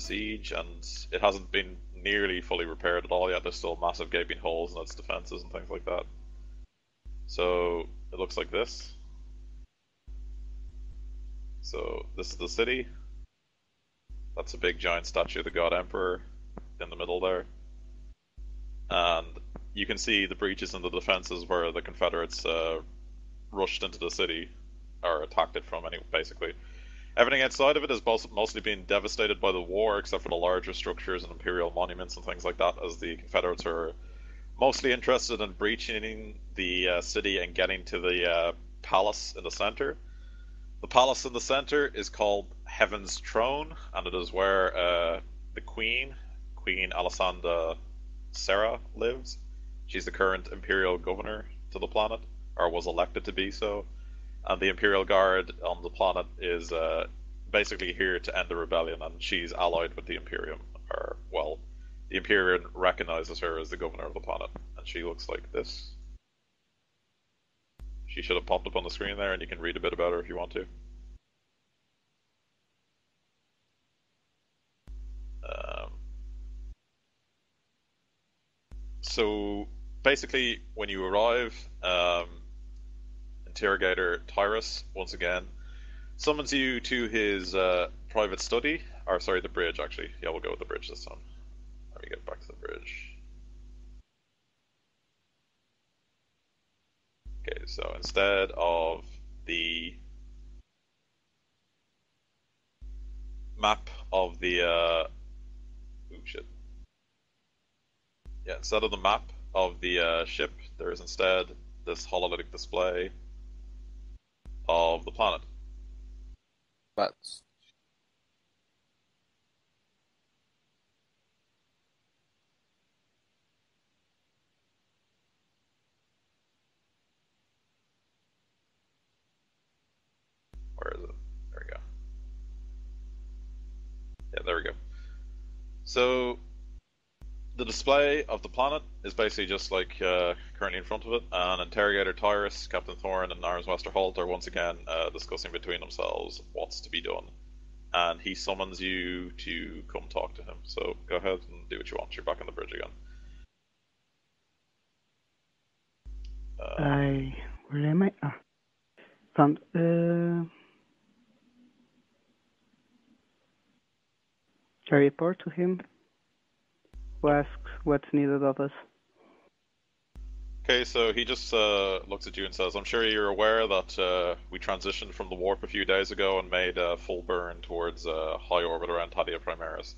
siege, and it hasn't been nearly fully repaired at all yet. There's still massive gaping holes in its defenses and things like that. So it looks like this. So this is the city. That's a big giant statue of the God Emperor in the middle there. And you can see the breaches in the defenses where the Confederates rushed into the city, or attacked it from, basically. Everything outside of it has mostly been devastated by the war, except for the larger structures and imperial monuments and things like that, as the Confederates are mostly interested in breaching the city and getting to the palace in the center. The palace in the center is called Heaven's Throne, and it is where the Queen Alessandra Serra, lives. She's the current imperial governor to the planet, or was elected to be so. And the Imperial Guard on the planet is basically here to end the rebellion, and she's allied with the Imperium. Or, well, the Imperium recognizes her as the governor of the planet, and she looks like this. She should have popped up on the screen there, and you can read a bit about her if you want to. So, basically, when you arrive, Interrogator Tyrus, once again, summons you to his private study. Or, sorry, the bridge, actually. Yeah, we'll go with the bridge this time. Let me get back to the bridge. Okay, so instead of the map of the instead of the map of the ship, there is instead this hololytic display of the planet. That's Where is it? There we go. Yeah, there we go. So the display of the planet is basically just like currently in front of it, and Interrogator Tyrus, Captain Thorne, and Arms Master Holt are once again discussing between themselves what's to be done. And he summons you to come talk to him. So go ahead and do what you want. You're back on the bridge again. Where am I? Found. I report to him, who asks what's needed of us. Okay, so he just looks at you and says, I'm sure you're aware that we transitioned from the warp a few days ago and made a full burn towards high orbit around Thaddia Primaris.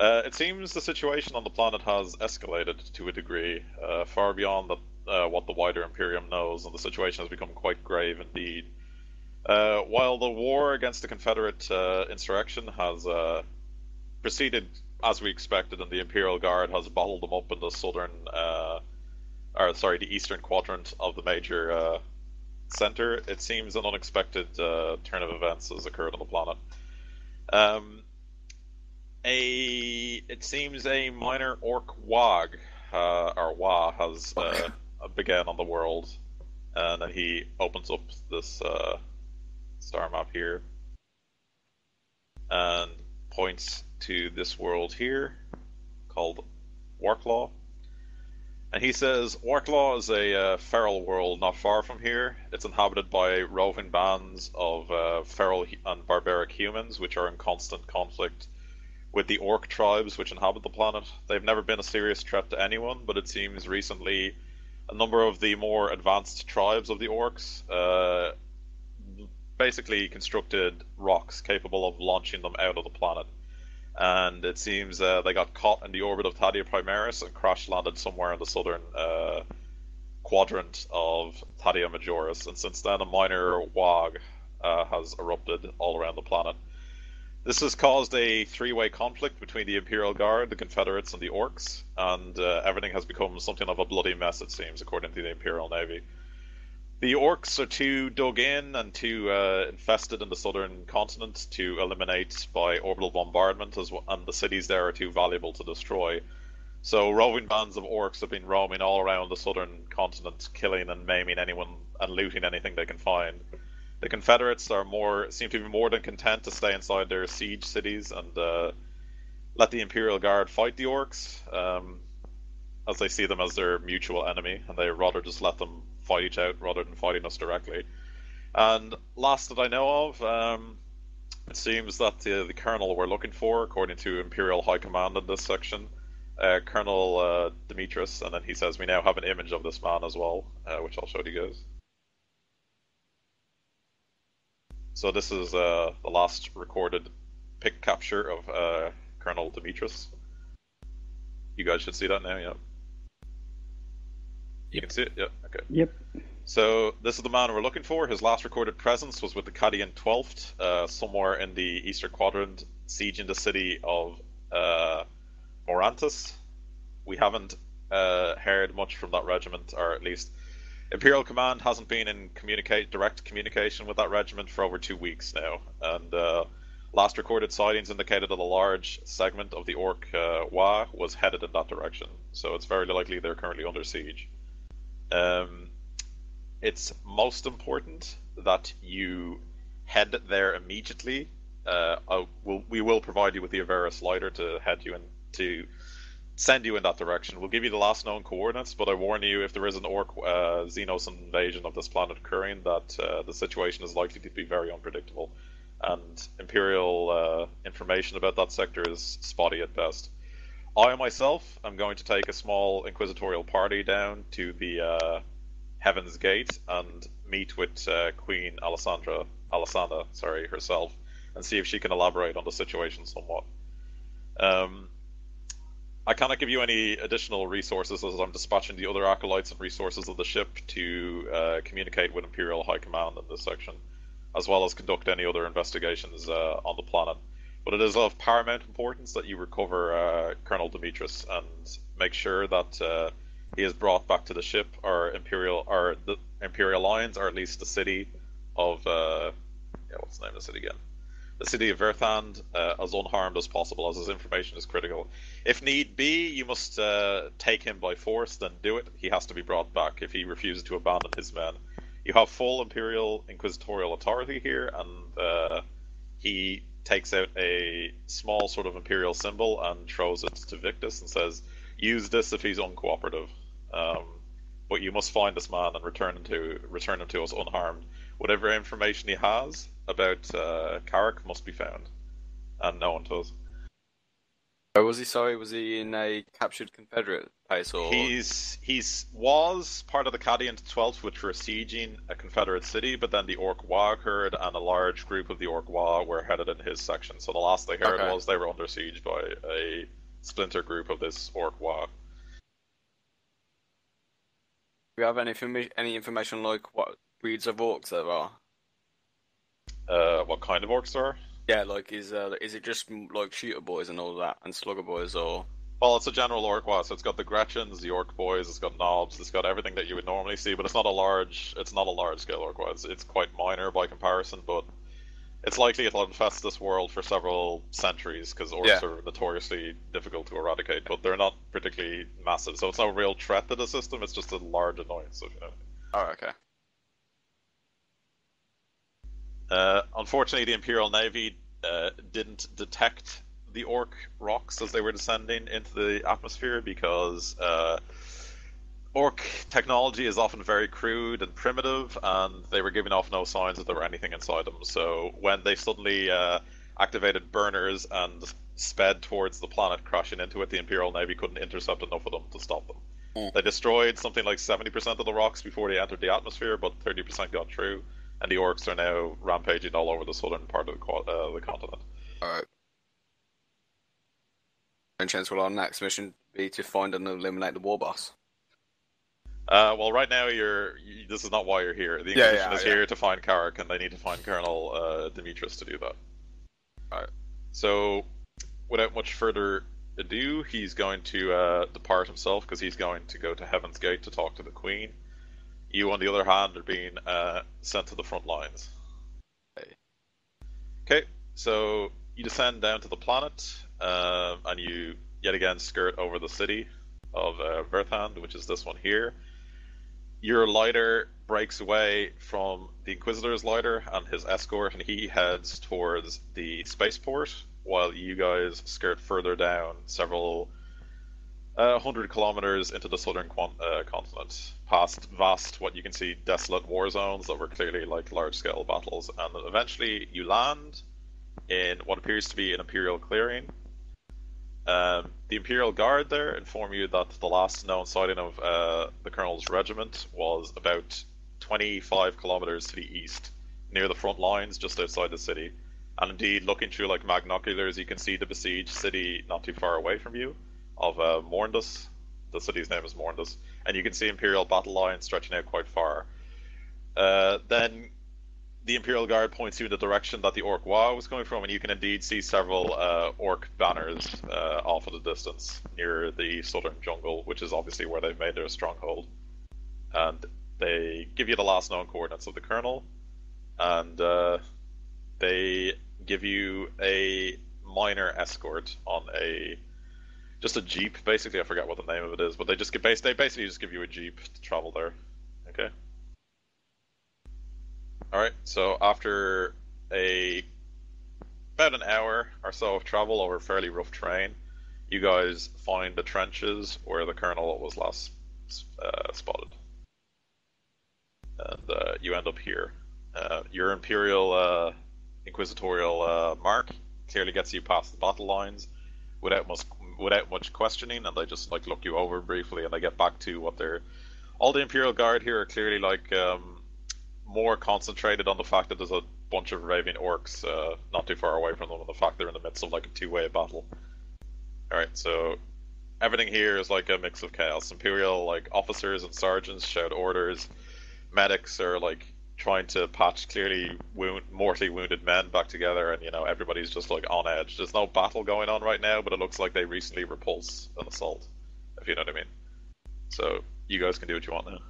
It seems the situation on the planet has escalated to a degree, far beyond what the wider Imperium knows, and the situation has become quite grave indeed. While the war against the Confederate insurrection has proceeded as we expected, and the Imperial Guard has bottled them up in the the eastern quadrant of the major center, it seems an unexpected turn of events has occurred on the planet. It seems a minor orc wag, or wa, has began on the world, and then he opens up this star map here, and points to this world here, called Warklaw. And he says, Warklaw is a feral world not far from here. It's inhabited by roving bands of feral and barbaric humans, which are in constant conflict with the orc tribes which inhabit the planet. They've never been a serious threat to anyone, but it seems recently a number of the more advanced tribes of the orcs basically constructed rocks capable of launching them out of the planet. And it seems they got caught in the orbit of Thaddia Primaris and crash-landed somewhere in the southern quadrant of Thaddia Majoris, and since then a minor wag has erupted all around the planet. This has caused a three-way conflict between the Imperial Guard, the Confederates, and the Orcs, and everything has become something of a bloody mess, it seems, according to the Imperial Navy. The Orcs are too dug in and too infested in the southern continent to eliminate by orbital bombardment, and the cities there are too valuable to destroy. So roving bands of Orcs have been roaming all around the southern continent, killing and maiming anyone and looting anything they can find. The Confederates seem to be more than content to stay inside their siege cities and let the Imperial Guard fight the orcs, as they see them as their mutual enemy, and they rather just let them fight each out rather than fighting us directly. And last that I know of, it seems that the colonel we're looking for, according to Imperial High Command in this section, Colonel Demetris, and then he says we now have an image of this man as well, which I'll show you guys. So this is the last recorded pic capture of Colonel Demetris. You guys should see that now, yeah. You can see it? Yeah, okay. Yep. So this is the man we're looking for. His last recorded presence was with the Cadian 12th, somewhere in the Eastern Quadrant, sieging the city of Morantis. We haven't heard much from that regiment, or at least Imperial Command hasn't been in direct communication with that regiment for over 2 weeks now. And last recorded sightings indicated that a large segment of the Orc Wa was headed in that direction. So it's very likely they're currently under siege. It's most important that you head there immediately. We will provide you with the Averis lighter to head you in, to send you in that direction. We'll give you the last known coordinates, but I warn you, if there is an Orc Xenos invasion of this planet occurring, that the situation is likely to be very unpredictable. And Imperial information about that sector is spotty at best. I myself am going to take a small inquisitorial party down to the Heaven's Gate and meet with Queen Alessandra herself, and see if she can elaborate on the situation somewhat. I cannot give you any additional resources as I'm dispatching the other acolytes and resources of the ship to communicate with Imperial High Command in this section, as well as conduct any other investigations on the planet. But it is of paramount importance that you recover Colonel Demetris and make sure that he is brought back to the ship, or the Imperial Lines, or at least the city of what's the name of the city again? The city of Verthand, as unharmed as possible, as his information is critical. If need be, you must take him by force, then do it. He has to be brought back if he refuses to abandon his men. You have full Imperial Inquisitorial authority here, and he takes out a small sort of Imperial symbol and throws it to Victus and says, use this if he's uncooperative. But you must find this man and return him to us unharmed. Whatever information he has about Carrick must be found and known to us. Was he in a captured Confederate place, or? He's was part of the Cadian 12th, which were sieging a Confederate city, but then the Orc Wa occurred, and a large group of the Orc Wa were headed in his section. So the last they heard was they were under siege by a splinter group of this Orc Wa. Do you have any information like what breeds of orcs there are? What kind of orcs there are? Yeah, like is it just like shooter boys and all that, and slugger boys, or? Well, it's a general orc Wa, so it's got the Gretchens, the Orc boys, it's got knobs, it's got everything that you would normally see, but it's not a large scale orc Wa. It's quite minor by comparison, but it's likely it'll infest this world for several centuries because orcs are notoriously difficult to eradicate, but they're not particularly massive, so it's no real threat to the system. It's just a large annoyance, if you know. Oh, okay. Unfortunately, the Imperial Navy didn't detect the orc rocks as they were descending into the atmosphere because orc technology is often very crude and primitive, and they were giving off no signs that there were anything inside them. So when they suddenly activated burners and sped towards the planet, crashing into it, the Imperial Navy couldn't intercept enough of them to stop them. They destroyed something like 70% of the rocks before they entered the atmosphere, but 30% got through. And the orcs are now rampaging all over the southern part of the continent. Alright. And chance will our next mission be to find and eliminate the war boss? Well, right now this is not why you're here. The Inquisition is here to find Carrick, and they need to find Colonel Demetris to do that. Alright. So, without much further ado, he's going to depart himself, because he's going to go to Heaven's Gate to talk to the Queen. You, on the other hand, are being sent to the front lines. Okay, so you descend down to the planet, and you yet again skirt over the city of Verthand, which is this one here. Your lighter breaks away from the Inquisitor's lighter and his escort, and he heads towards the spaceport, while you guys skirt further down several 100 kilometers into the southern continent, past vast, what you can see, desolate war zones that were clearly like large-scale battles, and eventually you land in what appears to be an Imperial clearing. The Imperial Guard there inform you that the last known sighting of the Colonel's regiment was about 25 kilometers to the east, near the front lines, just outside the city. And indeed, looking through like magnoculars, you can see the besieged city not too far away from you, of Morndus. The city's name is Morndus, and you can see Imperial battle lines stretching out quite far. Then the Imperial Guard points you in the direction that the Orc Wa was coming from, and you can indeed see several Orc banners off in the distance near the southern jungle, which is obviously where they've made their stronghold. And they give you the last known coordinates of the Colonel, and they give you a minor escort on just a jeep. Basically, I forget what the name of it is, but they basically just give you a jeep to travel there. Okay. Alright, so after about an hour or so of travel over fairly rough terrain, you guys find the trenches where the Colonel was last spotted. And you end up here. Your Imperial Inquisitorial mark clearly gets you past the battle lines without much questioning, and they just like look you over briefly, and they get back to what they're... All the Imperial Guard here are clearly like... more concentrated on the fact that there's a bunch of raving orcs not too far away from them, and the fact they're in the midst of like a two-way battle. Alright, so everything here is like a mix of chaos. Imperial like officers and sergeants shout orders. Medics are like trying to patch clearly mortally wounded men back together, and everybody's just like on edge. There's no battle going on right now, but it looks like they recently repulsed an assault, if you know what I mean. So you guys can do what you want now.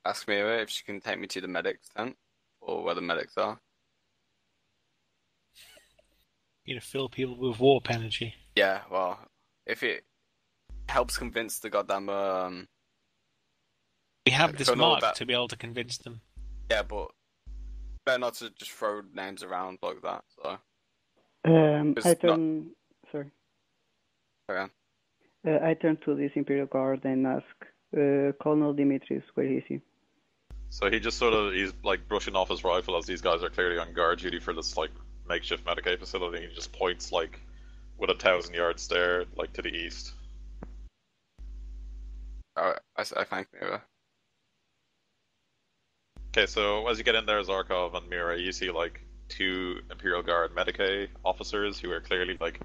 Ask Mira if she can take me to the medics tent, or where the medics are. You know, fill people with warp energy. Yeah, well, if it helps convince the goddamn... We have this Colonel mark that- to be able to convince them. Yeah, but better not to just throw names around like that, so... I turn... Sorry. Carry on. I turn to this Imperial Guard and ask, Colonel Demetris, where is he? So he's like brushing off his rifle as these guys are clearly on guard duty for this like makeshift Medicaid facility. He just points like with a 1,000-yard stare like to the east. Alright, I thank Mira. Okay, so as you get in there, Zarkov and Mira, you see like 2 Imperial Guard Medicaid officers who are clearly like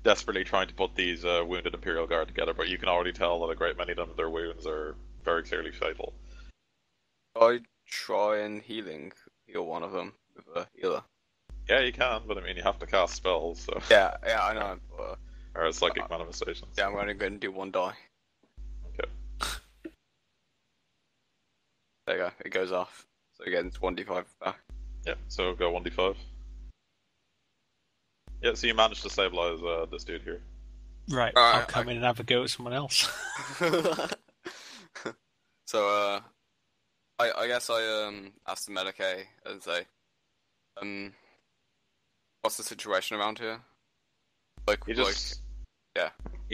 desperately trying to put these wounded Imperial Guard together, but you can already tell that a great many of them, their wounds are very clearly fatal. I try and heal one of them with a healer. Yeah, you can, but I mean, you have to cast spells, so... Yeah, I know, but... or psychic manifestations. Yeah, I'm only going to do 1 die. Okay. There you go, it goes off. So again, it's 1d5 back. Yeah, so go 1d5. Yeah, so you managed to stabilize this dude here. Right, I'll come in and have a go at someone else. So, I guess I asked the Medicaid and say, what's the situation around here? He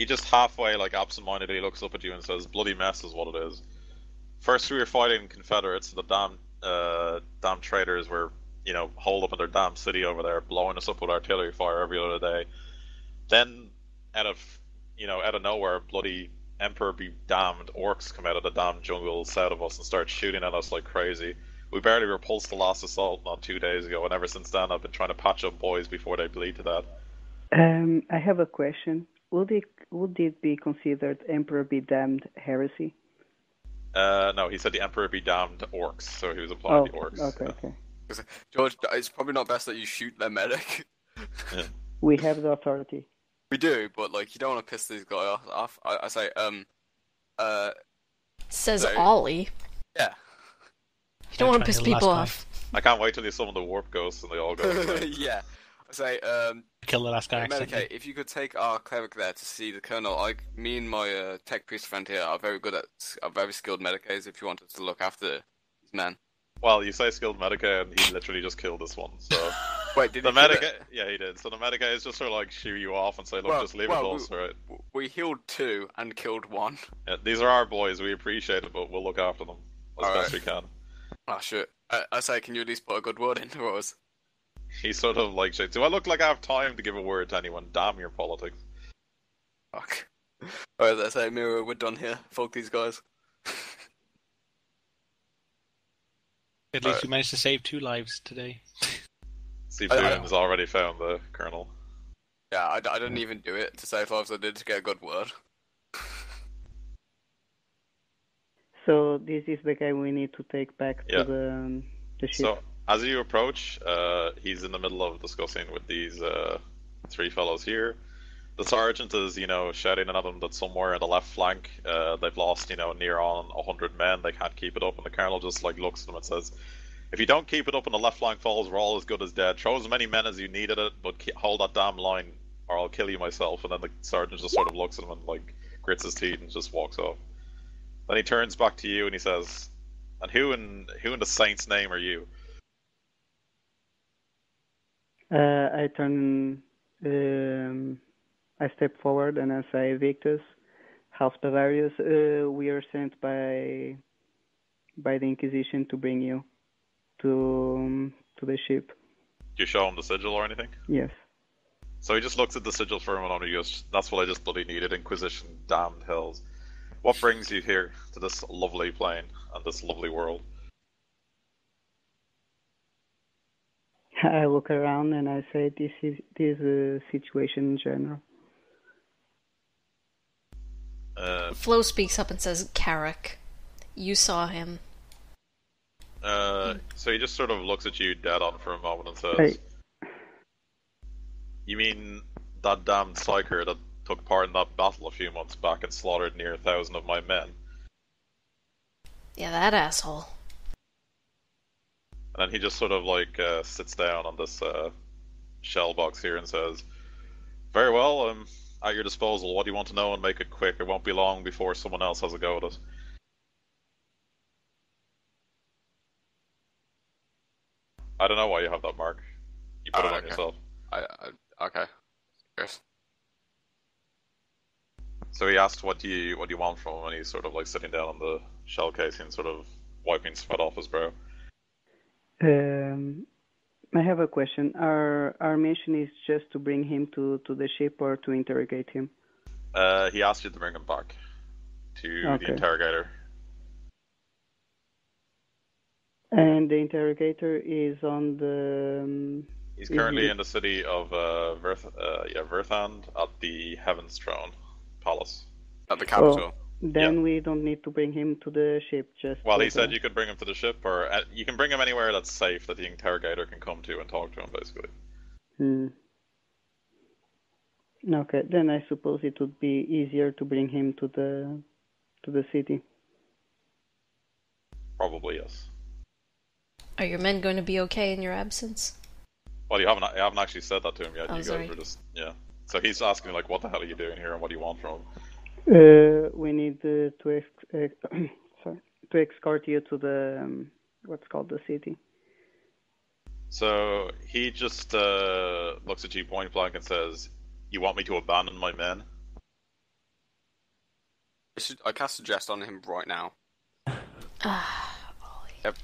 just halfway, like absent-mindedly looks up at you and says, "Bloody mess is what it is. First we were fighting Confederates, the damn traitors were, holed up in their damn city over there, blowing us up with artillery fire every other day. Then, out of nowhere, bloody Emperor be damned, orcs come out of the damn jungle south of us and start shooting at us like crazy. We barely repulsed the last assault not 2 days ago, and ever since then I've been trying to patch up boys before they bleed to that." I have a question. Would it be considered Emperor be damned heresy? No, he said the Emperor be damned orcs, so he was applying the orcs. Okay. George, it's probably not best that you shoot their medic. Yeah. We have the authority. We do, but like you don't want to piss these guys off. I say, Says Ollie. Yeah. You don't want to piss people off. I can't wait till you summon the warp ghosts and they all go. Yeah. I say, kill the last guy. Medicaid, if you could take our cleric there to see the colonel, me and my tech priest friend here are very skilled Medicaids. If you wanted to look after these men. Well, you say skilled Medicaid, and he literally just killed this one. So Wait, did The he kill medic, it? yeah, he did. So the medic guys just sort of like shoo you off and say, "Look, just leave it to us, right? We healed 2 and killed 1. Yeah, these are our boys. We appreciate it, but we'll look after them as best we can." Oh shit! I say, can you at least put a good word in for us? He sort of like, "Do I look like I have time to give a word to anyone? Damn your politics." Fuck. Alright, I say, Miro, we're done here. Fuck these guys. At least we managed to save 2 lives today. Sifu has already found the colonel. Yeah, I didn't even do it to save lives. I did to get a good word. So this is the guy we need to take back to the ship. So as you approach, he's in the middle of discussing with these 3 fellows here. The sergeant is, shouting at them that somewhere in the left flank, they've lost, near on 100 men. They can't keep it up, and the colonel just looks at them and says, "If you don't keep it up and the left flank falls, we're all as good as dead. Throw as many men as you need at it, but hold that damn line, or I'll kill you myself." And then the sergeant just sort of looks at him and grits his teeth and just walks off. Then he turns back to you and he says, "And who in the saint's name are you?" I turn. I step forward and I say, "Victus, House Bavarius, we are sent by the Inquisition to bring you to the ship." Do you show him the sigil or anything? Yes. So he just looks at the sigil for a moment and he goes, "That's what I just bloody needed, Inquisition, damned hells. What brings you here to this lovely plane and this lovely world?" I look around and I say, "This is a situation in general." Flo speaks up and says, "Carrick, you saw him." So he just sort of looks at you dead on for a moment and says, Hey. "You mean that damned psyker that took part in that battle a few months back and slaughtered near 1,000 of my men?" Yeah, that asshole. And then he just sort of sits down on this shell box here and says, "Very well, I'm at your disposal. What do you want to know, and make it quick? It won't be long before someone else has a go at it." I don't know why you have that mark. You put it on yourself. Okay. Yes. So he asked, what do you want from him?" And he's sort of sitting down on the shell casing, sort of wiping sweat off his brow. I have a question. Our mission is just to bring him to the ship or to interrogate him? He asked you to bring him back to the interrogator. And the interrogator is on the... He's currently in the city of Verthand at the Heaven's Throne Palace. At the capital. Then we don't need to bring him to the ship, just... Well, he said you could bring him to the ship, or you can bring him anywhere that's safe that the interrogator can come to and talk to him, basically. Okay, then I suppose it would be easier to bring him to the city. Probably, yes. Are your men going to be okay in your absence? Well, you haven't actually said that to him yet. Oh, you guys sorry. were just So he's asking what the hell are you doing here and what do you want from him? We need to escort you to the what's called the city. So he just looks at you point blank and says, "You want me to abandon my men?" I cast suggest on him right now. Yep.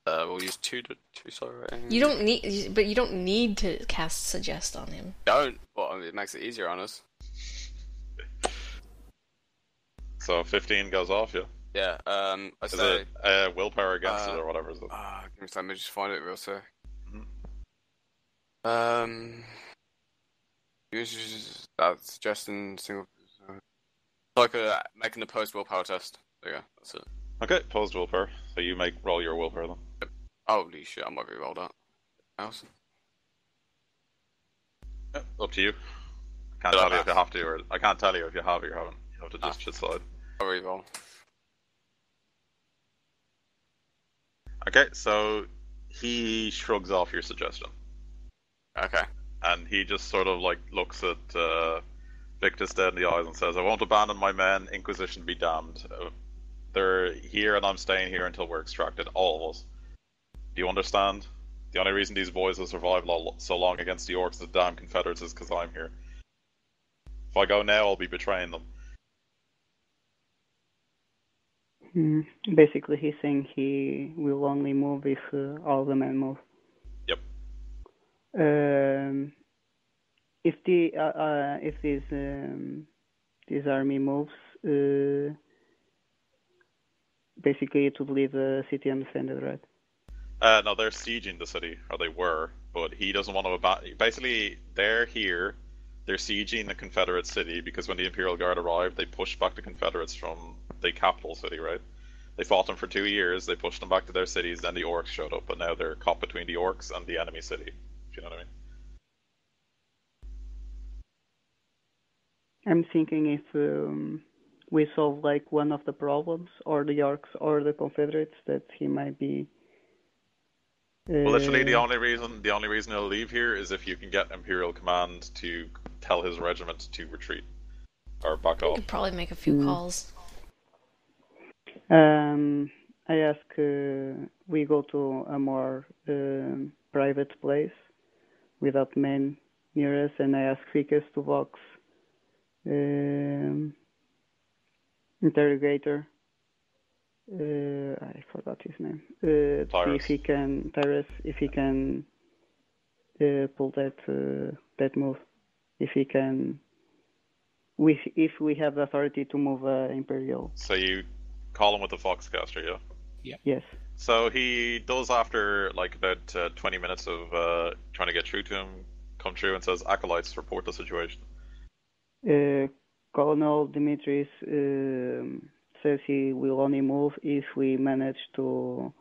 We'll use two sorry. You don't need to cast suggest on him. Don't. Well, it makes it easier on us. So 15 goes off, yeah? Yeah, I Is say... it willpower against it or whatever is it? Give me time, let me just find it real quick. Use that suggestion single... Like making a post willpower test. There you go, that's it. Okay, post willpower. So you roll your willpower then. Yep. Holy shit, I might re-roll that. Else? Yeah, up to you. I can't tell you if you have to, or I can't tell you if you have or you haven't. You have to just decide. I'll re-roll. Okay, so he shrugs off your suggestion. Okay. And he just sort of looks at Victus dead in the eyes and says, "I won't abandon my men, Inquisition be damned. They're here and I'm staying here until we're extracted, all of us. Do you understand?" The only reason these boys have survived so long against the orcs, the damn Confederates, is because I'm here. If I go now, I'll be betraying them. Basically, he's saying he will only move if all the men move. Yep. If this army moves, basically it would leave the city undefended, right? No, they're sieging the city, or they were, but he doesn't want to abandon. Basically, they're here. They're sieging the Confederate city because when the Imperial Guard arrived, they pushed back the Confederates from the capital city, right? They fought them for 2 years, they pushed them back to their cities, then the orcs showed up, but now they're caught between the orcs and the enemy city, if you know what I mean. I'm thinking if we solve like one of the problems, or the orcs or the Confederates, that he might be... Well, literally the only reason he'll leave here is if you can get Imperial Command to tell his regiment to retreat. Or back You off. could probably make a few calls. I ask we go to a more private place without men near us, and I ask Ficus to vox interrogator. I forgot his name. To see if he can, Tyrus, if he can pull that move. If he can, if we have the authority to move Imperial. So you call him with the Foxcaster, yeah? Yeah. Yes. So he does, after like about 20 minutes of trying to get through to him, come through and says, Acolytes, report the situation. Colonel Demetris says he will only move if we manage to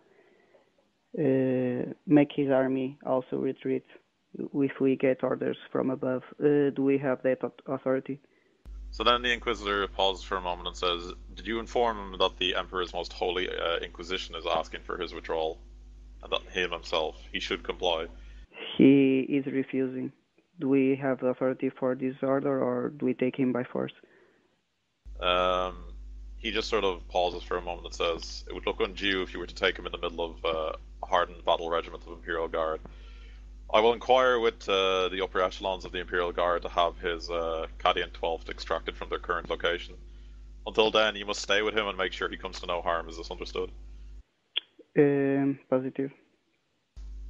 make his army also retreat, if we get orders from above. Do we have that authority? So then the Inquisitor pauses for a moment and says, did you inform him that the Emperor's Most Holy Inquisition is asking for his withdrawal? And that him himself, he should comply? He is refusing. Do we have the authority for this order, or do we take him by force? He just sort of pauses for a moment and says, it would look undue if you were to take him in the middle of a hardened battle regiment of Imperial Guard. I will inquire with the upper echelons of the Imperial Guard to have his Cadian 12th extracted from their current location. Until then, you must stay with him and make sure he comes to no harm. Is this understood? Positive.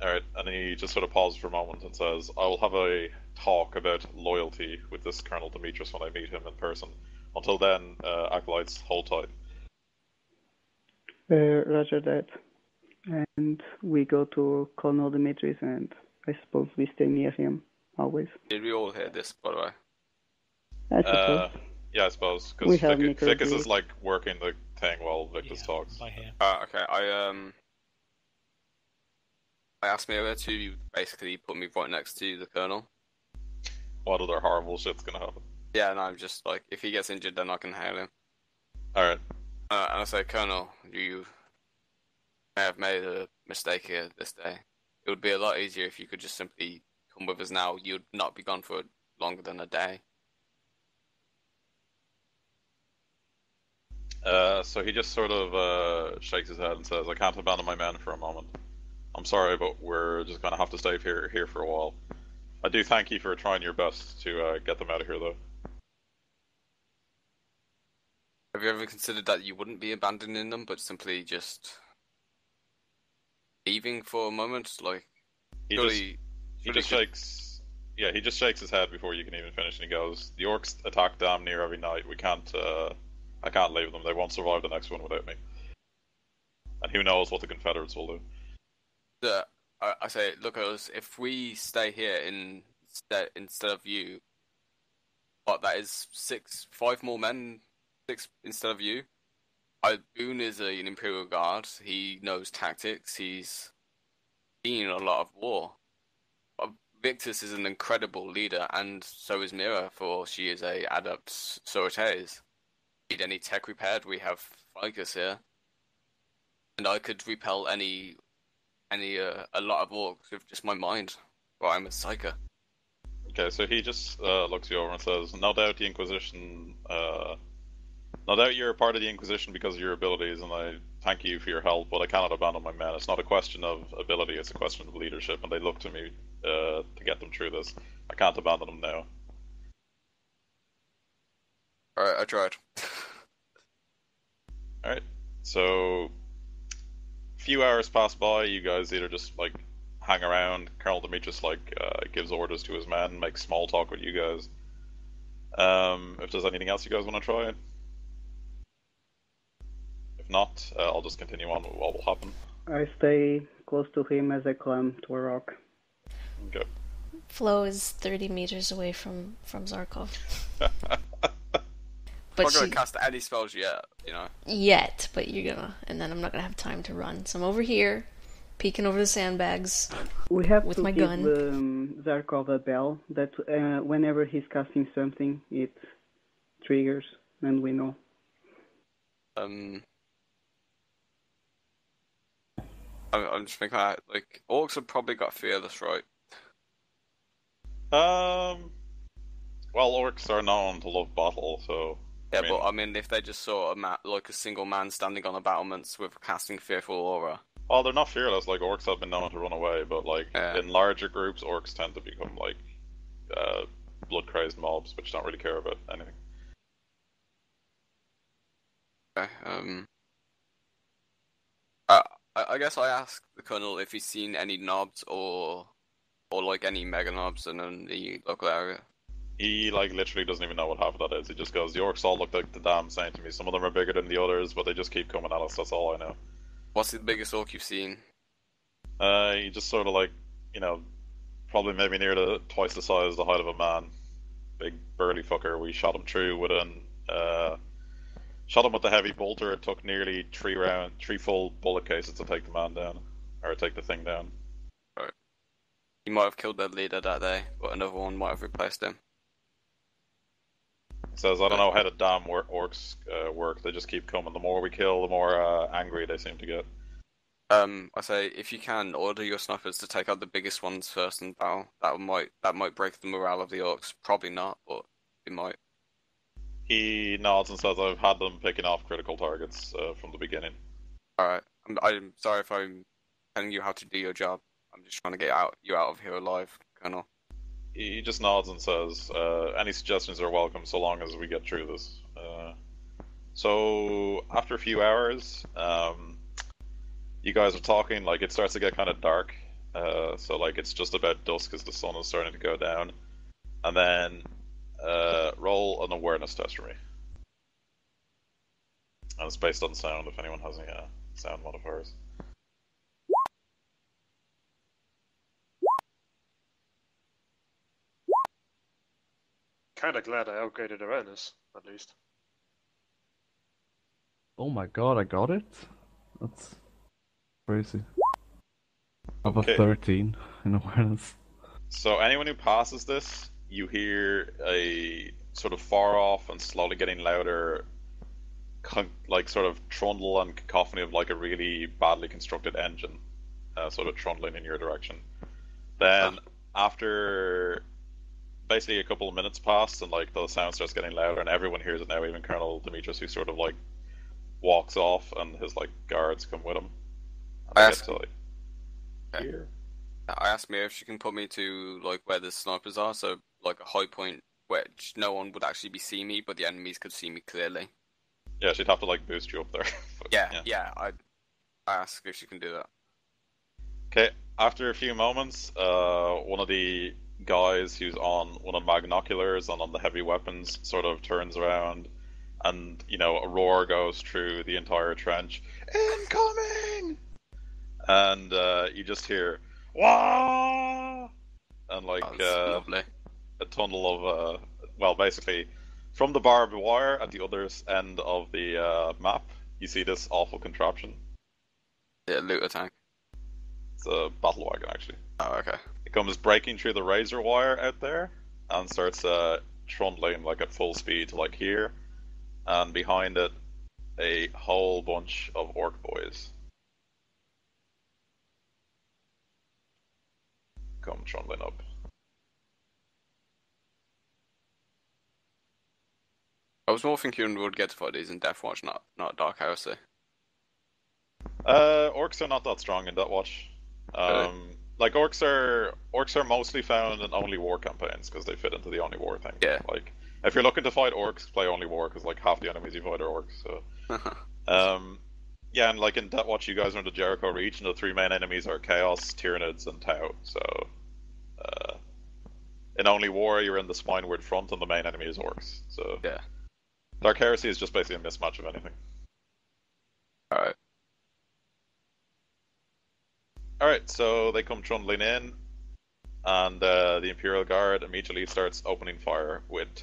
Alright, and he just sort of pauses for a moment and says, I will have a talk about loyalty with this Colonel Demetris when I meet him in person. Until then, Acolytes, hold tight. Roger that. And we go to Colonel Demetris, and I suppose we stay near him, always. Did we all hear this, by the way? I suppose. Yeah, I suppose, because Ficus is like working the thing while Victus talks. I hear. Okay, I asked Mira to basically put me right next to the Colonel. What other horrible shit's gonna happen? Yeah, and I'm just like, if he gets injured, then I can hail him. Alright. And I say, Colonel, you may have made a mistake here this day. It would be a lot easier if you could just simply come with us now. You'd not be gone for longer than a day. So he just sort of shakes his head and says, I can't abandon my men for a moment. I'm sorry, but we're just gonna have to stay here for a while. I do thank you for trying your best to get them out of here, though. Have you ever considered that you wouldn't be abandoning them, but simply just leaving for a moment? Like, He just shakes his head before you can even finish, and he goes, the orcs attack damn near every night. I can't leave them. They won't survive the next one without me. And who knows what the Confederates will do. I say, look at us, if we stay here instead of you, what, that is 5 more men, 6 instead of you? Boone is an Imperial Guard, he knows tactics, he's seen a lot of war. Victus is an incredible leader, and so is Mira, for she is a adept sorties. Need any tech repaired, we have Ficus here. And I could repel a lot of orcs with just my mind. Well, I'm a psyker. Okay, so he just looks you over and says, no doubt the Inquisition No doubt you're a part of the Inquisition because of your abilities, and I thank you for your help, but I cannot abandon my men. It's not a question of ability, it's a question of leadership, and they look to me to get them through this. I can't abandon them now. Alright, I tried. Alright, so a few hours pass by, you guys either just like hang around, Colonel Demetris gives orders to his men, makes small talk with you guys. If there's anything else you guys want to try, if not, I'll just continue on with what will happen. I stay close to him as I climb to a rock. Okay. Flo is 30 meters away from Zarkov. I'm not gonna cast any spells yet, you know. Yet, but you're gonna, and then I'm not gonna have time to run. So I'm over here, peeking over the sandbags. We have with to my give gun. Zarkov a bell that whenever he's casting something, it triggers, and we know. I'm just thinking, like, orcs have probably got fearless, right? Well, orcs are known to love battle, so... Yeah, but I mean, if they just saw a single man standing on a battlements with casting fearful aura... Well, they're not fearless, like, orcs have been known to run away, but, like, in larger groups, orcs tend to become, like, blood-crazed mobs, which don't really care about anything. Okay, I guess I asked the Colonel if he's seen any knobs or like, any mega knobs in the local area. He, like, literally doesn't even know what half of that is. He just goes, the orcs all look like the damn same to me. Some of them are bigger than the others, but they just keep coming at us, that's all I know. What's the biggest orc you've seen? He just sort of, like, you know, probably maybe near twice the size, the height of a man. Big, burly fucker. We shot him through with shot him with the heavy bolter. It took nearly 3 full bullet cases to take the man down. Or take the thing down. Right. He might have killed their leader that day, but another one might have replaced him. He says, I don't know how the damn orcs work, they just keep coming. The more we kill, the more angry they seem to get. I say, if you can, order your snipers to take out the biggest ones first in battle. That might break the morale of the orcs. Probably not, but it might. He nods and says, I've had them picking off critical targets from the beginning. Alright, I'm sorry if I'm telling you how to do your job. I'm just trying to get you out of here alive, Colonel. He just nods and says, any suggestions are welcome so long as we get through this. So, after a few hours, you guys are talking, like, it starts to get kind of dark. So, like, it's just about dusk as the sun is starting to go down. And then, roll an awareness test for me. And it's based on sound, if anyone has any sound modifiers. Kinda glad I upgraded awareness, at least. Oh my god, I got it? That's crazy. I have a 13 in awareness. So anyone who passes this, you hear a sort of far off and slowly getting louder, like sort of trundle and cacophony of like a really badly constructed engine, sort of trundling in your direction. Then after basically a couple of minutes pass and like the sound starts getting louder and everyone hears it now, even Colonel Demetris, who sort of like walks off and his like guards come with him. I asked Mia if she can put me to like where the snipers are, so like a high point where no one would actually be seeing me, but the enemies could see me clearly. Yeah, she'd have to like boost you up there. But, yeah. I ask if she can do that. Okay, after a few moments, one of the guys who's on one of the magnoculars and on the heavy weapons sort of turns around, and you know a roar goes through the entire trench. Incoming! And you just hear "Wah!" and like lovely. a tunnel of well, basically from the barbed wire at the other end of the map, you see this awful contraption. Yeah, looter tank. It's a battle wagon, actually. Oh, okay. It comes breaking through the razor wire out there and starts trundling like at full speed to like here, and behind it a whole bunch of orc boys come trundling up. I was more thinking we would get to fight these in Deathwatch, not Dark Heresy. Orcs are not that strong in Deathwatch. Really? Like orcs are mostly found in only war campaigns because they fit into the only war thing. Yeah. Like if you're looking to fight orcs, play only war because like half the enemies you fight are orcs. So, yeah, and like in Deathwatch, you guys are in the Jericho region. The three main enemies are Chaos, Tyranids, and Tau. So, in only war, you're in the Spineward front, and the main enemy is orcs. So, yeah. Dark Heresy is just basically a mismatch of anything. All right. Alright, so they come trundling in, and the Imperial Guard immediately starts opening fire with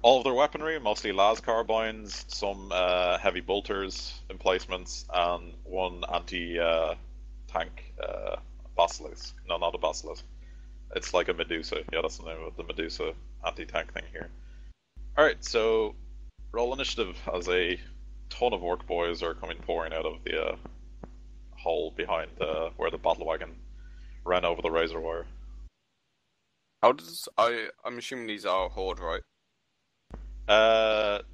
all of their weaponry, mostly las carbines, some heavy bolters, emplacements, and one anti-tank basilisk. No, not a basilisk. It's like a Medusa. Yeah, that's the name of the Medusa anti-tank thing here. Alright, so roll initiative as a ton of orc boys are coming pouring out of the hole behind where the battle wagon ran over the razor wire. How does I'm assuming these are Horde, right?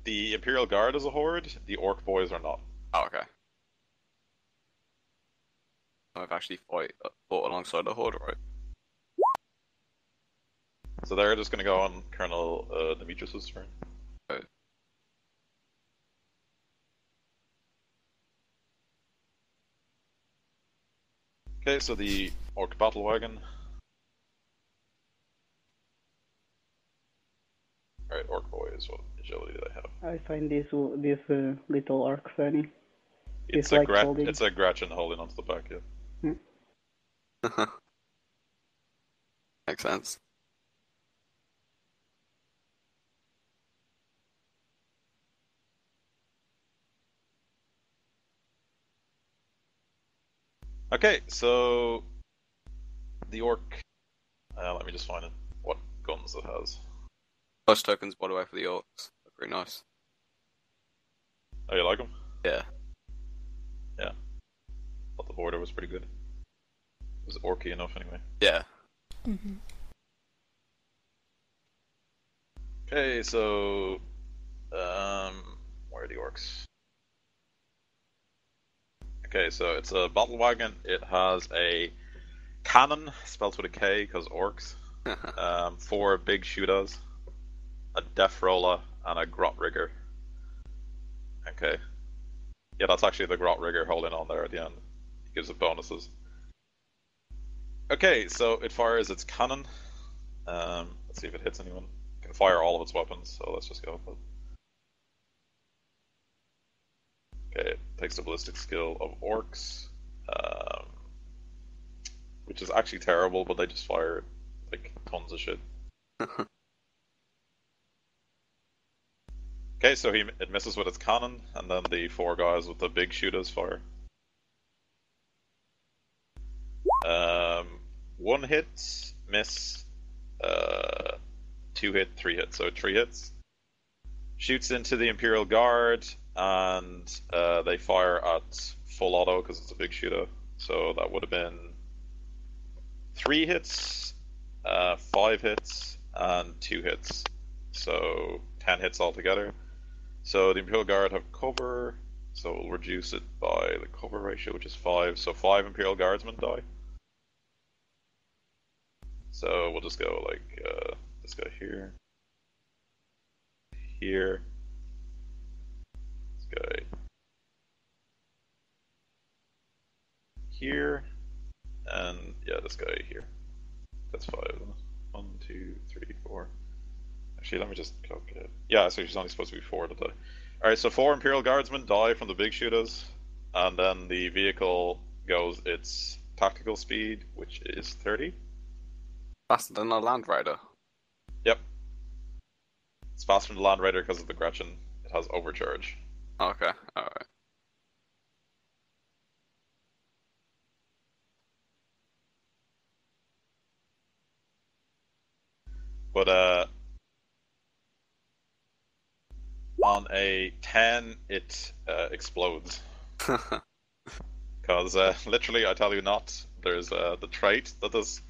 The Imperial Guard is a horde. The orc boys are not. Oh, okay. I've actually fought alongside the Horde, right? So they're just going to go on Colonel Demetris' turn. Okay. Okay, so the orc battle wagon. Alright, orc boys, what agility do they have? I find this little orc funny. It's like it's a Gretchen holding onto the back, yeah. Makes sense. Okay, so the orc. Let me just find it. What guns it has. Plus tokens, by the way, for the orcs. They're pretty nice. Oh, you like them? Yeah. Yeah. Thought the border was pretty good. It was orky enough, anyway. Yeah. Mm-hmm. Okay, so where are the orcs? Okay, so it's a battle wagon. It has a cannon, spelled with a K because orcs. 4 big shooters, a death roller, and a grot rigger. Okay. Yeah, that's actually the grot rigger holding on there at the end. It gives it bonuses. Okay, so it fires its cannon. Let's see if it hits anyone. It can fire all of its weapons, so let's just go with it. Okay, it takes the ballistic skill of orcs, which is actually terrible, but they just fire like tons of shit. Okay, so it misses with its cannon, and then the 4 guys with the big shooters fire. 1 hit, miss, 2 hit, 3 hits, so 3 hits. Shoots into the Imperial Guard, and they fire at full auto because it's a big shooter. So that would have been 3 hits, 5 hits, and 2 hits. So 10 hits altogether. So the Imperial Guard have cover, so we'll reduce it by the cover ratio, which is 5. So 5 Imperial Guardsmen die. So we'll just go like this guy here, here, this guy here, and yeah, this guy here. That's 5. 1, 2, 3, 4. Actually, let me just calculate. Yeah, so she's only supposed to be 4 to die. Alright, so 4 Imperial Guardsmen die from the big shooters, and then the vehicle goes its tactical speed, which is 30. Faster than a Land Raider. Yep. It's faster than the Land Raider because of the Gretchen. It has overcharge. Okay, alright. But on a 10, it explodes. Because literally, I tell you not, there's the trait that this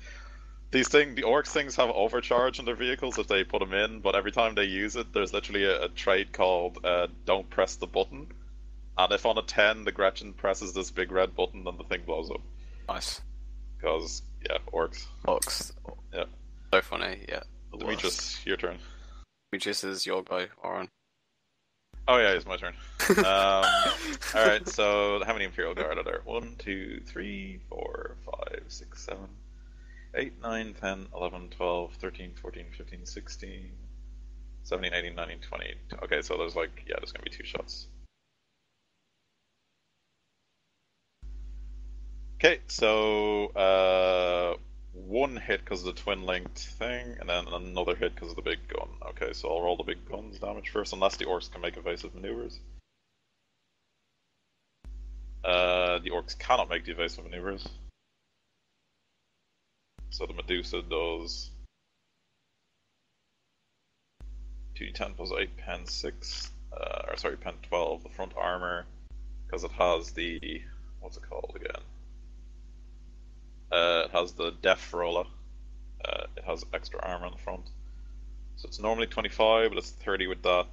the orcs things have overcharge in their vehicles if they put them in, but every time they use it, there's literally a trait called "Don't press the button," and if on a 10 the Gretchen presses this big red button, then the thing blows up. Nice. Because orcs. Orcs. Yeah. So funny. Yeah. Demetris, your turn. Demetris is your guy, Oren. Oh yeah, it's my turn. Alright, so how many Imperial Guard are there? 1, 2, 3, 4, 5, 6, 7, 8, 9, 10, 11, 12, 13, 14, 15, 16, 17, 18, 19, 20. Okay, so there's there's gonna be 2 shots. Okay, so 1 hit because of the twin-linked thing, and then another hit because of the big gun. Okay, so I'll roll the big gun's damage first, unless the orcs can make evasive maneuvers. The orcs cannot make the evasive maneuvers. So the Medusa does 2d10 plus 8, pen 6, pen 12, the front armor, because it has the, what's it called again? It has the Def Roller. It has extra armor on the front. So it's normally 25, but it's 30 with that.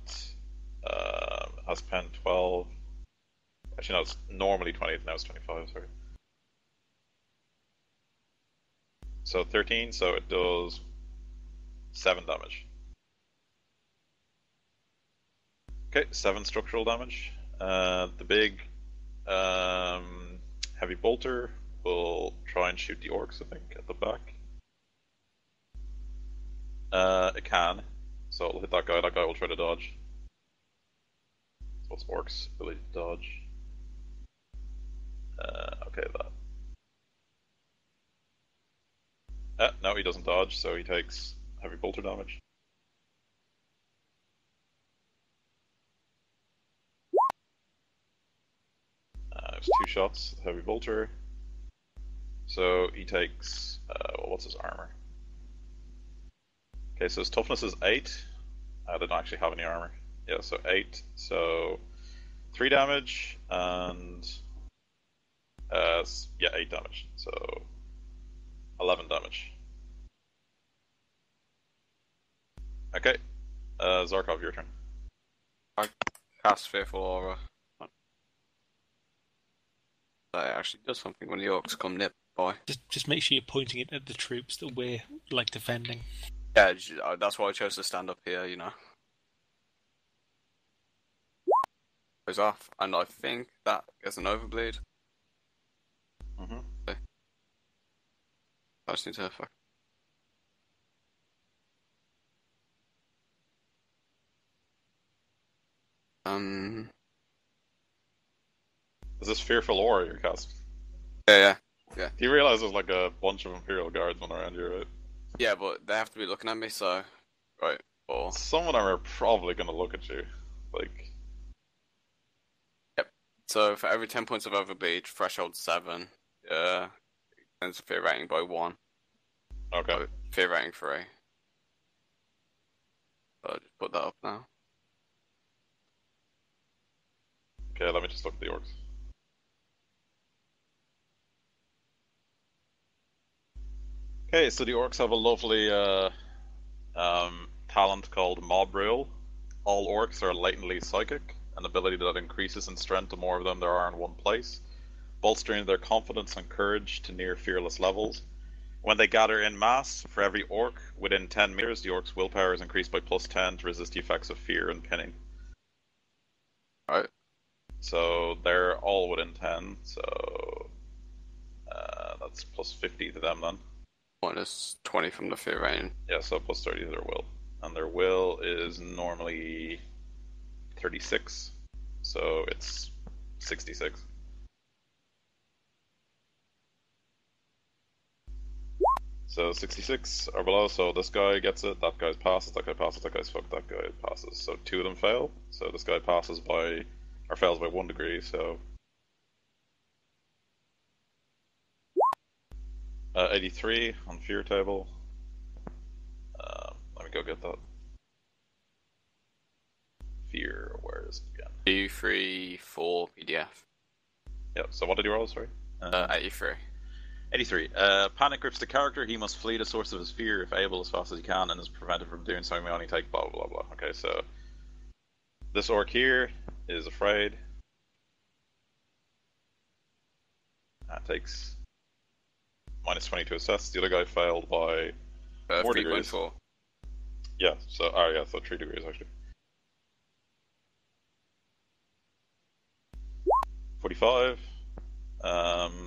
It has pen 12. Actually, no, it's normally 20, now it's 25, sorry. So 13, so it does 7 damage. Okay, 7 structural damage. The big heavy bolter will try and shoot the orcs, I think, at the back. It can, so it'll hit that guy. That guy will try to dodge. So what's orcs' ability to dodge? Okay, that. No, he doesn't dodge, so he takes heavy bolter damage. There's 2 shots, heavy bolter. So he takes, what's his armor? Okay, so his toughness is 8. I didn't actually have any armor. Yeah, so 8. So 3 damage and 8 damage. So 11 damage. Okay, Zarkov, your turn. I cast Fearful Aura. That actually does something when the orcs come nearby. Just make sure you're pointing it at the troops that we're defending. Yeah, that's why I chose to stand up here. Goes off, and I think that gets an overbleed. Mm-hmm. Okay. I just need to fuck. Is this Fearful Aura you're casting? Yeah. Do you realize there's a bunch of Imperial Guards running around here, right? Yeah, but they have to be looking at me, so... Right, or... Some of them are probably going to look at you. Yep. So for every 10 points of overbleed, threshold 7, extends the fear rating by 1. Okay. So fear rating 3. So I'll just put that up now. Okay, let me just look at the orcs. Okay, so the orcs have a lovely talent called Mob Rule. All orcs are latently psychic, an ability that increases in strength the more of them there are in one place, bolstering their confidence and courage to near fearless levels. When they gather in mass, for every orc within 10 meters, the orc's willpower is increased by +10 to resist the effects of fear and pinning. Alright. So they're all within 10, so that's +50 to them then. Minus 20 from the fear rating. Yeah, so +30 to their will. And their will is normally 36, so it's 66. So 66 or below, so this guy gets it, that guy passes, that guy passes, that guy's fucked, that guy passes. So 2 of them fail, so this guy passes by, or fails by 1 degree, so... 83 on fear table. Let me go get that. Fear, where is it again? 2, 3, 4 PDF. Yeah, so what did you roll, sorry? 83. 83. Panic grips the character. He must flee the source of his fear if able as fast as he can, and is prevented from doing so. May only take blah blah blah. Okay, so this orc here is afraid. That takes -20 to assess. The other guy failed by 4 degrees. 3.4. Yeah. So so 3 degrees actually. 45.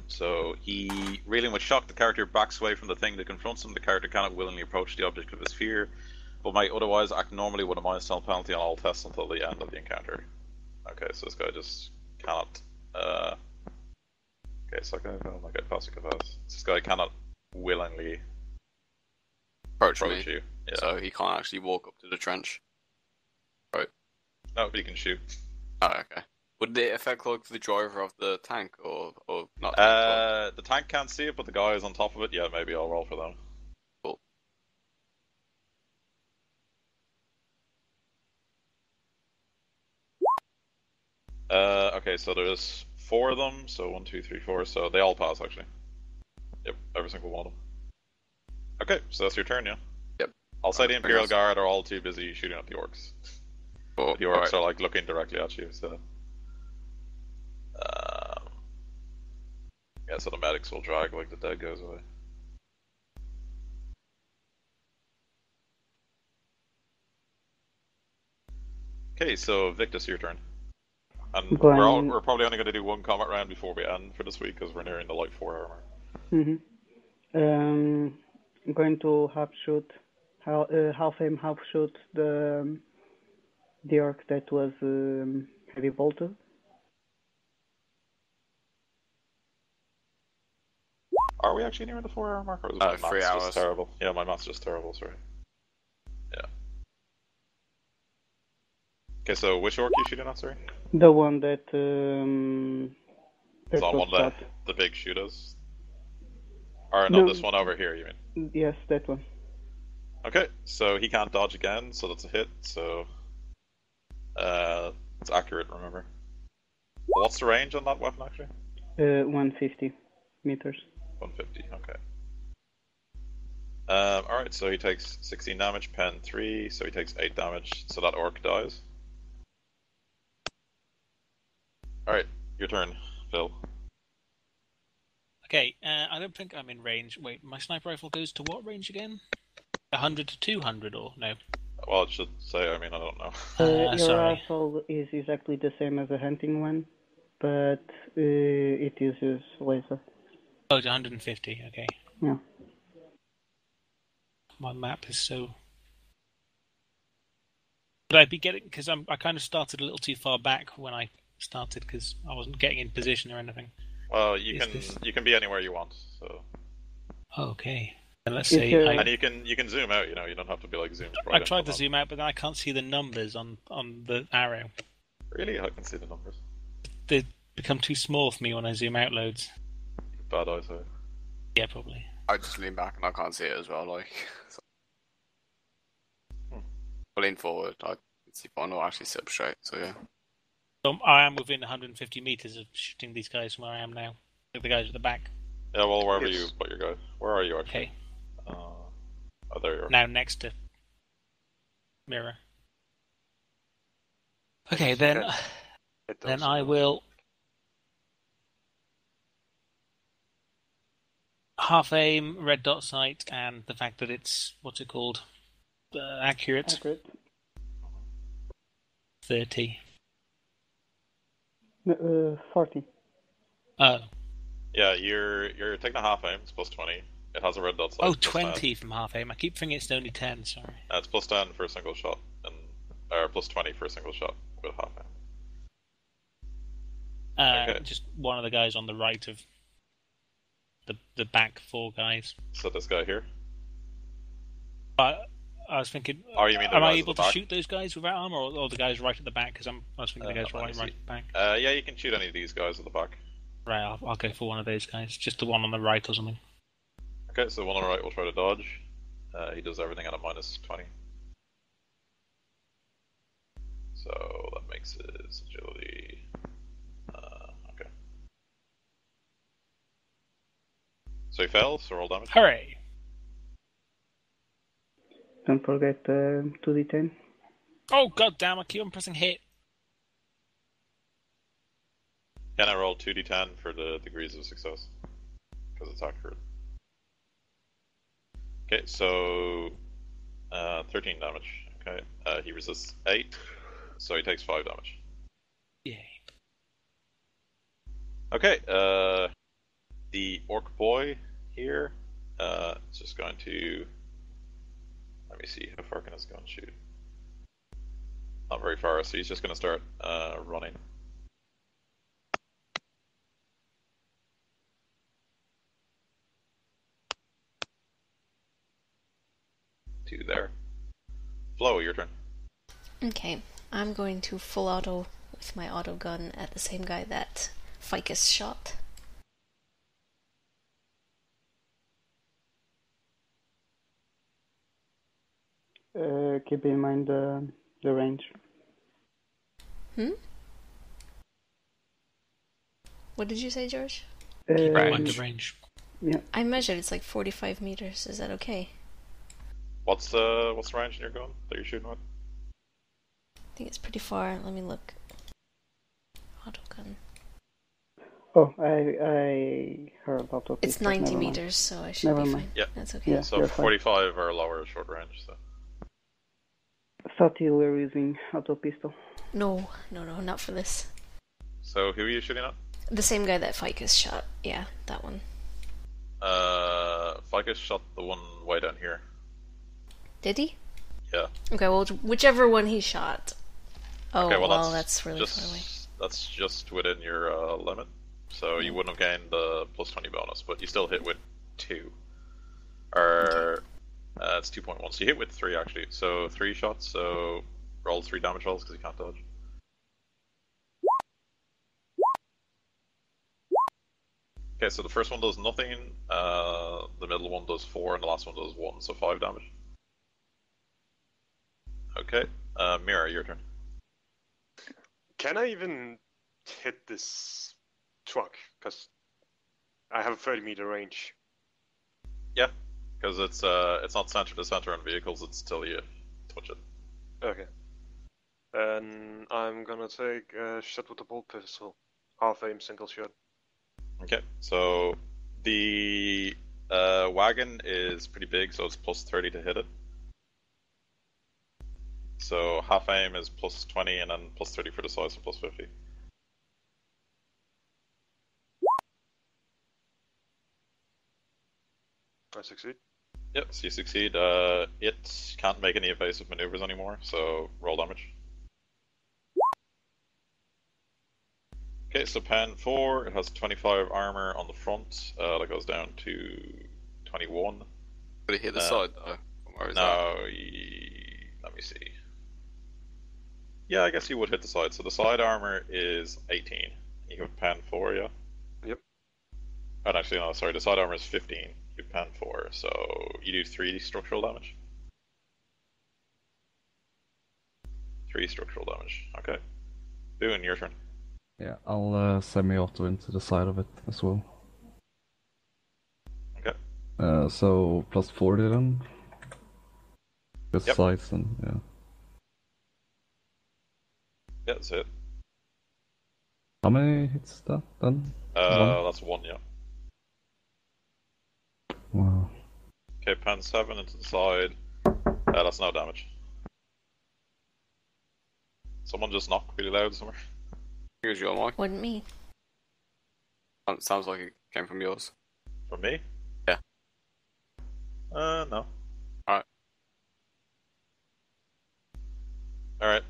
So he, reeling with shock, the character backs away from the thing that confronts him. The character cannot willingly approach the object of his fear, but might otherwise act normally with a -10 penalty on all tests until the end of the encounter. Okay, so this guy just cannot. Okay, so this guy cannot willingly Approach approach me. you. Yeah. So he can't actually walk up to the trench. Right. No, but he can shoot. Oh, okay. Would it affect like the driver of the tank or not? The tank can't see it, but the guys on top of it, yeah, maybe I'll roll for them. Cool. Okay, so there's 4 of them, so 1, 2, 3, 4, so they all pass actually. Yep, every single one of them. Okay, so that's your turn, yeah? Yep. I'll say the Imperial Guard are all too busy shooting at the orcs. Cool. The orcs are like looking directly at you, so... yeah, so the medics will drag like the dead goes away. Okay, so Victus, your turn. And we're probably only going to do 1 combat round before we end for this week because we're nearing the light 4 armor. I'm going to half aim, half shoot the orc that was heavy bolted. Are we actually near the 4 hour mark? Or is my 3 maths hours. just terrible? Yeah, my math's just terrible, sorry. Yeah. Okay, so which orc you shooting at, sorry? The one that Is that one that the big shooters? Or no, this one over here, you mean? Yes, that one. Okay, so he can't dodge again, so that's a hit, so... it's accurate, remember. What's the range on that weapon, actually? 150 meters. 150, okay. Alright, so he takes 16 damage, pen 3, so he takes 8 damage, so that orc dies. Alright, your turn, Phil. Okay, I don't think I'm in range. Wait, my sniper rifle goes to what range again? 100 to 200 or no? Well, it should say, I mean, I don't know. Your sorry. rifle is exactly the same as a hunting one, but it uses laser. Oh, it's 150, okay. Yeah. My map is so... But I'd be getting... Because I kind of started a little too far back when I started, because I wasn't getting in position or anything. Well, you can be anywhere you want, so... Okay. And let's say... And you can zoom out, you know, you don't have to be like zoomed right. I tried to zoom out, but then I can't see the numbers on the arrow. Really? I can see the numbers. They become too small for me when I zoom out loads. Bad eyesight. Yeah, probably. I just lean back and I can't see it as well, like... So. I lean forward, I can see if I not actually sit up straight, so yeah. So I am within 150 meters of shooting these guys from where I am now. Like the guys at the back. Yeah, well, wherever you put your guy. Where are you, actually? Okay. Oh, there you are. Now next to mirror. Okay, then I will half aim, red dot sight, and the fact that it's what's it called? Accurate. 30. 40. Oh. Yeah, you're taking a half aim. It's +20. It has a red dot sight. Oh, 20 from half aim. I keep thinking it's only 10. Sorry. It's +10 for a single shot, or +20 for a single shot with half aim. Okay. Just one of the guys on the right of the back 4 guys. So this guy here. I was thinking, oh, you mean am I able to shoot those guys without armor, or the guys right at the back? Because I was thinking the guys right at the back. Yeah, you can shoot any of these guys at the back. Right, I'll go for one of those guys. Just the one on the right or something. Okay, so one on the right will try to dodge. He does everything at a -20. So that makes his agility... okay. So he fails, so roll damage. Hooray! Don't forget 2d10. Oh god damn! I keep on pressing hit. Can I roll 2d10 for the degrees of success? Because it's accurate. Okay, so 13 damage. Okay, he resists 8, so he takes 5 damage. Yay. Okay, the orc boy here is just going to... Let me see, how far can his gun shoot? Not very far, so he's just going to start running. To there. Flo, your turn. Okay, I'm going to full auto with my auto gun at the same guy that Ficus shot. Keep in mind the range. What did you say, George? Keep in mind the range. Yeah. I measured it's like 45 meters. Is that okay? What's the range in your gun that you're shooting with? I think it's pretty far. Let me look. Auto gun. Oh, I heard about it. It's 90 meters, so I should Never be mind. fine. Yeah. That's okay. Yeah. So you're fine. 45 or lower short range. So. Thought you were using auto pistol. No, not for this. So who are you shooting at? The same guy that Ficus shot. Yeah, that one. Ficus shot the one way down here. Did he? Yeah. Okay, well, whichever one he shot. Oh, Okay, well, that's really far away. That's just within your limit. So you wouldn't have gained the plus 20 bonus, but you still hit with 2. Or it's 2.1. So you hit with 3 actually. So 3 shots. So roll 3 damage rolls because you can't dodge. Okay, so the first one does nothing. The middle one does 4, and the last one does 1. So 5 damage. Okay, Mira, your turn. Can I even hit this truck? Because I have a 30-meter range. Yeah, because it's not center to center on vehicles. It's till you touch it. Okay. And I'm gonna take a shot with the bolt pistol. Half aim, single shot. Okay, so the wagon is pretty big, so it's plus 30 to hit it. So half aim is plus 20, and then plus 30 for the size, so plus 50. I succeed. Yep, so you succeed. It can't make any evasive maneuvers anymore, so roll damage. Okay, so Pen 4, it has 25 armor on the front, that goes down to 21. But it hit the side though. Or is No, let me see. Yeah, I guess you would hit the side. So the side armor is 18. You have Pen 4, yeah? Yep. Oh, actually, no, sorry, the side armor is 15. You have Pen 4, so you do 3 structural damage. 3 structural damage, okay. Boone, your turn. Yeah, I'll semi-auto into the side of it as well. Okay. So plus 40 then? Just Yep. size and yeah. Yeah, that's it. How many hits that then? That's 1, yeah. Wow. Okay, Pen 7 into the side. That's no damage. Someone just knocked really loud somewhere. Here's your mic. Wasn't me. Sounds like it came from yours. From me? Yeah. No. Alright. Alright,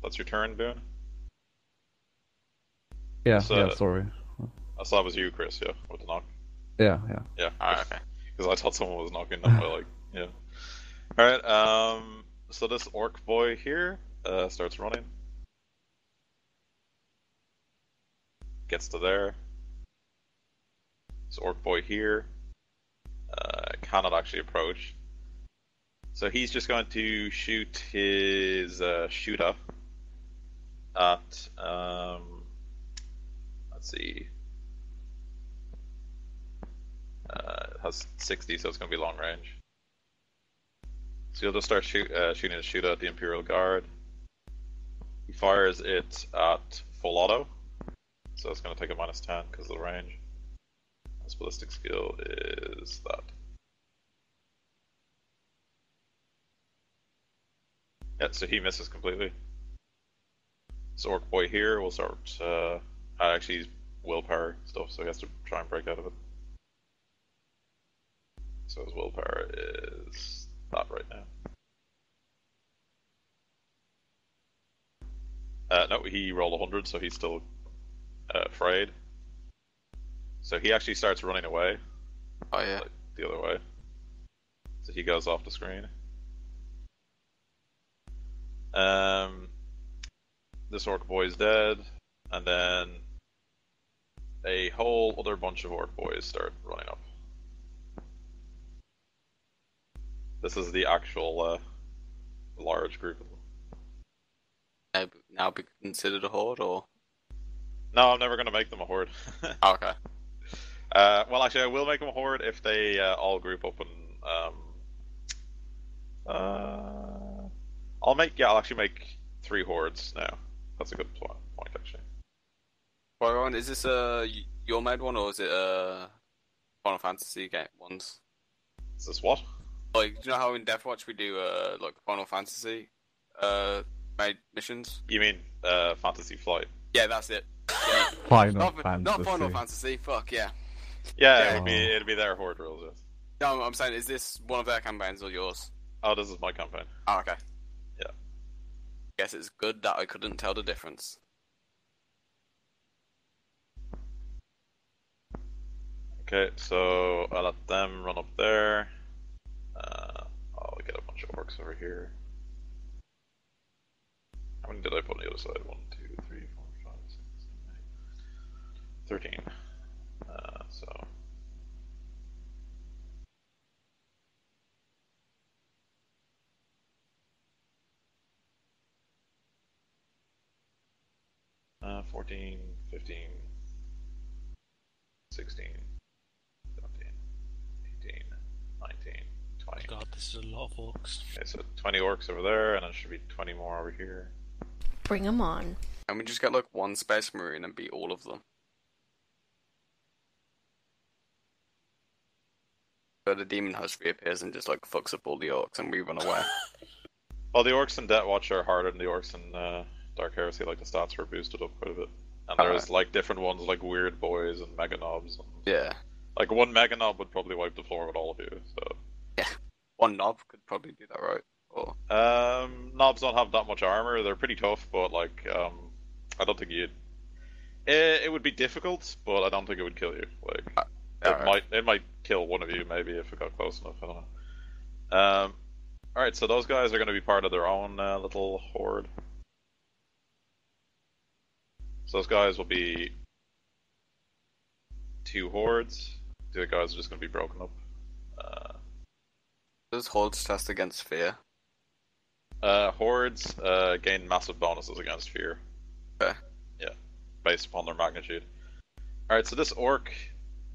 that's your turn, Boone? Yeah, So- yeah, sorry. I thought it was you, Chris, yeah, with the knock. Yeah. Yeah. Alright, okay. Because I thought someone was knocking them, but like, yeah. Alright, so this orc boy here, starts running. Gets to there. This orc boy here, cannot actually approach. So he's just going to shoot his, shooter at, let's see. It has 60, so it's going to be long range. So you'll just start shooting a shoot at the Imperial Guard. He fires it at full auto, so it's going to take a -10 because of the range. His ballistic skill is that. Yeah, so he misses completely. This orc boy here will start. Actually, he's willpower stuff, so he has to try and break out of it. So his willpower is that right now. No, he rolled 100, so he's still afraid. So he actually starts running away. Oh yeah. Like, the other way. So he goes off the screen. This orc boy is dead, and then a whole other bunch of orc boys start running up. This is the actual large group of them. Now be considered a horde, or? No, I'm never going to make them a horde. Oh, okay. Well, actually, I will make them a horde if they all group up and I'll actually make 3 hordes now. That's a good point, actually. Byron, is this your made one, or is it Final Fantasy game ones? Is this what? Like, do you know how in Deathwatch we do like Final Fantasy made missions? You mean Fantasy Flight? Yeah, that's it. Yeah. Final Fantasy. Not Final Fantasy. Fuck yeah. Yeah, it'd be their horde rules. Yes. No, I'm saying, is this one of their campaigns or yours? Oh, this is my campaign. Oh, okay. Yeah. Guess it's good that I couldn't tell the difference. Okay, so I'll let them run up there. I'll get a bunch of orcs over here. How many did I put on the other side? 1, 2, 3, 4, 5, 6, 7, 8, 13. So 14, 15, 16, 17, 18, 19, 20. God, this is a lot of orcs. Okay, so 20 orcs over there, and there should be 20 more over here. Bring them on. And we just get like one Space Marine and beat all of them. But the demon host reappears and just like fucks up all the orcs and we run away. Well, the orcs in Deathwatch are harder than the orcs in Dark Heresy. Like the stats were boosted up quite a bit, and there's like different ones like weird boys and mega knobs. And, yeah. Like one mega knob would probably wipe the floor with all of you. So yeah, one knob could probably do that, right? Or knobs don't have that much armor. They're pretty tough, but like I don't think you'd. It would be difficult, but I don't think it would kill you. Like it might kill one of you maybe if it got close enough. I don't know. Alright, so those guys are going to be part of their own little horde. So those guys will be 2 hordes. The other guys are just going to be broken up. Does hordes test against fear? Hordes gain massive bonuses against fear. Okay. Yeah, based upon their magnitude. Alright, so this orc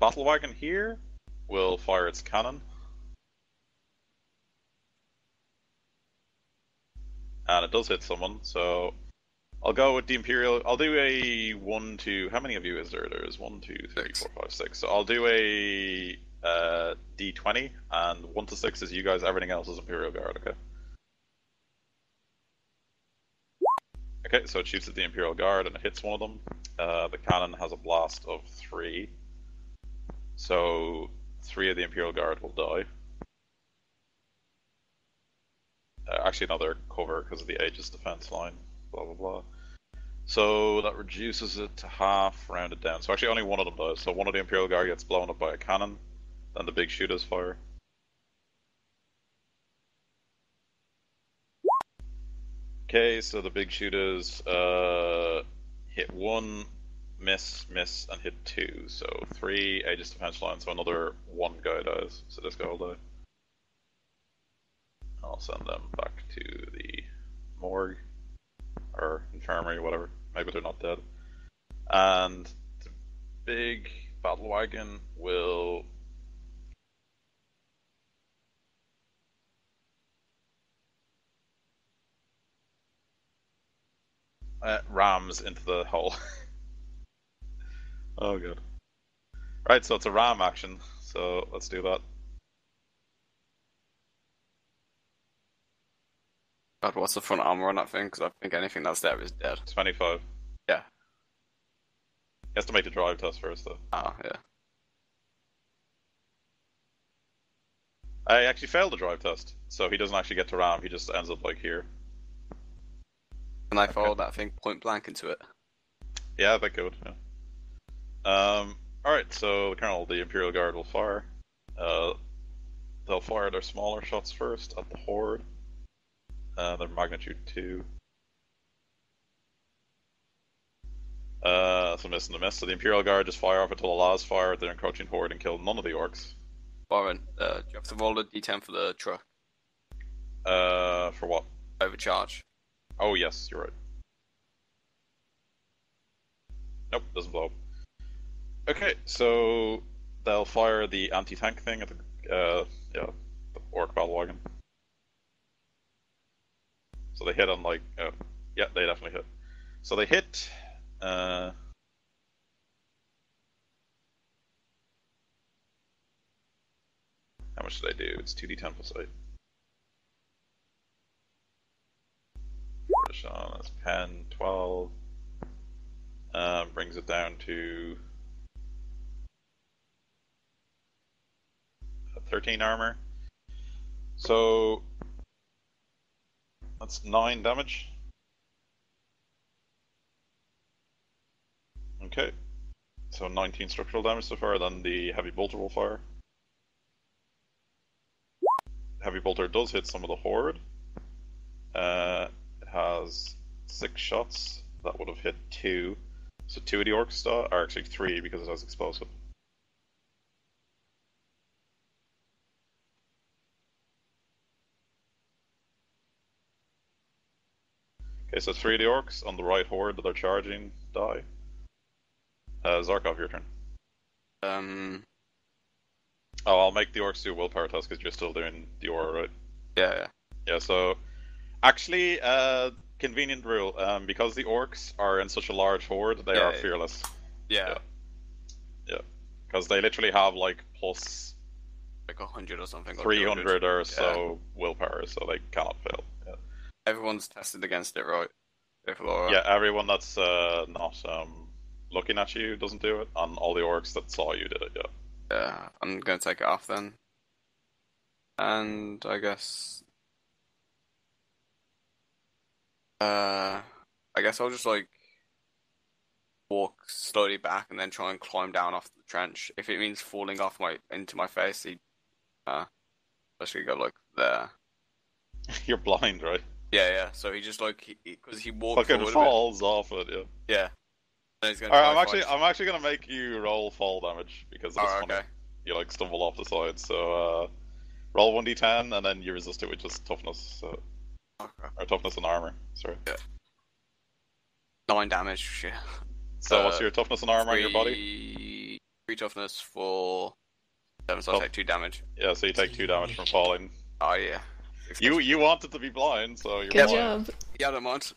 battle wagon here will fire its cannon. And it does hit someone, so I'll go with the Imperial. I'll do a 1 to. How many of you is there? There's 1, 2, 3, 4, 5, 6. So I'll do a D20, and 1 to 6 is you guys, everything else is Imperial Guard, okay? Okay, so it shoots at the Imperial Guard and it hits one of them. The cannon has a blast of 3. So 3 of the Imperial Guard will die. Actually, no, they're cover because of the Aegis defense line. Blah blah blah. So that reduces it to half, rounded down. So actually, only one of them dies. So one of the Imperial Guard gets blown up by a cannon, then the big shooters fire. Okay, so the big shooters hit 1, miss, and hit 2. So 3 Aegis defense line. So another 1 guy dies. So this guy will die. I'll send them back to the morgue or infirmary, whatever. Maybe they're not dead. And the big battle wagon will rams into the hole. Oh god. Right, so it's a ram action, so let's do that. God, what's the front armor on that thing? Because I think anything that's there is dead. 25. Yeah. He has to make the drive test first, though. Oh, yeah. I actually failed the drive test, so he doesn't actually get to ram, he just ends up like here. And I followed that thing point blank into it. Yeah, that could, yeah. Alright, so the Colonel, the Imperial Guard will fire. They'll fire their smaller shots first at the Horde. They're magnitude 2. So miss and a miss. So the Imperial Guard just fire off until the last fire at their encroaching Horde and kill none of the orcs. Warren, do you have to roll a d10 for the truck? For what? Overcharge. Oh yes, you're right. Nope, doesn't blow up. Okay, so they'll fire the anti-tank thing at the orc battle wagon. So they hit on like, yeah, they definitely hit. So they hit. How much did I do? It's 2d10 plus 8. That's 10, 12. Brings it down to 13 armor. So that's 9 damage. Okay. So 19 structural damage so far, then the heavy bolter will fire. Heavy bolter does hit some of the Horde. It has 6 shots. That would have hit 2. So 2 of the orcs are actually 3 because it has explosive. Okay, so 3 of the orcs on the right Horde that are charging die. Zarkov, your turn. Oh, I'll make the orcs do a willpower test because you're still doing the aura, right? Yeah. Yeah, so actually, convenient rule. Because the orcs are in such a large horde, they are fearless. Yeah. Because they literally have like plus like 100 or something. 300 or so willpower, so they cannot fail. Yeah. Everyone's tested against it, right? Yeah, everyone that's not looking at you doesn't do it, and all the orcs that saw you did it. Yeah. Yeah, I'm gonna take it off then. And I guess I guess I'll just like walk slowly back and then try and climb down off the trench. If it means falling off into my face, let's go like there. You're blind, right? Yeah. So he just like because he walked fucking falls off it. Yeah. Yeah. And he's gonna Alright, I'm actually gonna make you roll fall damage because it's funny. Okay. You like stumble off the side. So roll 1d10 and then you resist it with just toughness. Or toughness and armor. Sorry. Yeah. 9 damage. Yeah. So what's your toughness and armor on your body? 3 toughness for 7, so I'll take 2 damage. Yeah, so you take 2 damage from falling. Oh yeah. You wanted to be blind, so you're Good blind. job. Yeah, I don't mind.